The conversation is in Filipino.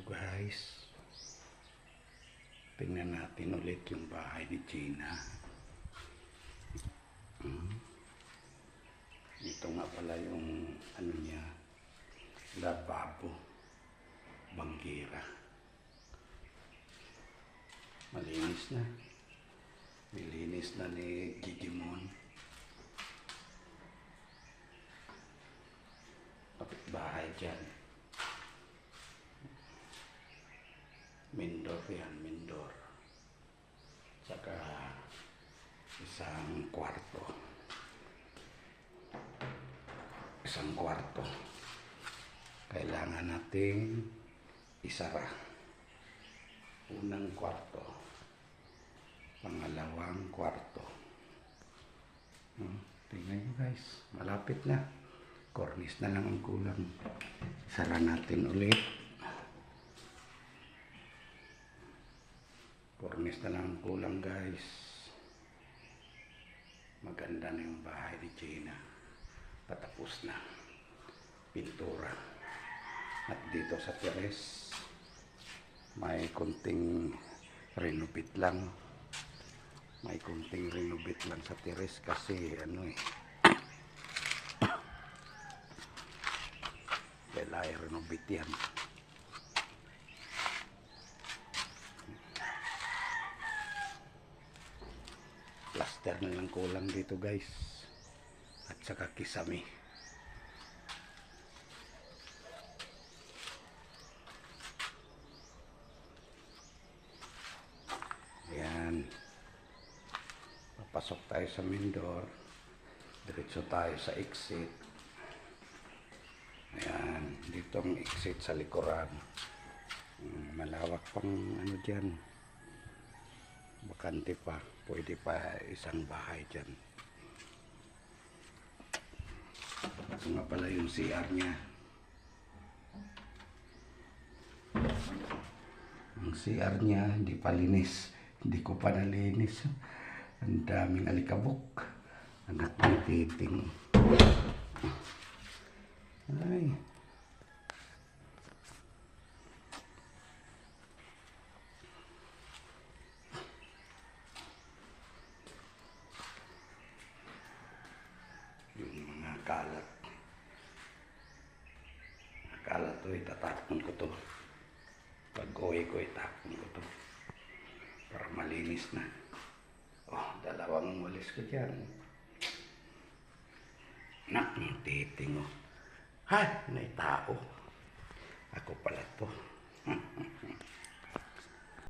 Guys, tingnan natin ulit yung bahay ni Gina. Ito nga pala yung ano niya, lababo, bangira. Malinis na. Nilinis na ni Gigimon. Kapit bahay dyan. Mindor yan, mindor. Saka isang kwarto. Isang kwarto. Kailangan nating isara. Unang kwarto. Pangalawang kwarto. Tingnan nyo guys, malapit na. Cornice na lang ang kulang. Isara natin ulit. Cornice na lang ang kulang guys. Maganda na yung bahay ni Gina. Patapos na. Pintura. At dito sa teres, may kunting renovate lang. May kunting renovate lang sa teres kasi ano kailangan renovate yan. Plaster na lang kulang dito guys. At saka kisame. Ayan. Papasok tayo sa main door. Diretso tayo sa exit. Ayan. Dito ang exit sa likuran. Malawak pang ano dyan. Bakante pa. Pwede pa isang bahay dyan. Ito nga pala yung CR niya. Ang CR niya hindi pa linis. Hindi ko pa nalinis. Ang daming alikabok. Anak ng titing. Ay. Kalat. Kalat to, itatapon ko to. Pag uwi ko, itapon ko to. Para malinis na. Oh, dalawang walis ko dyan. Nak, ng titing oh. Ha, may tao. Ako pala to.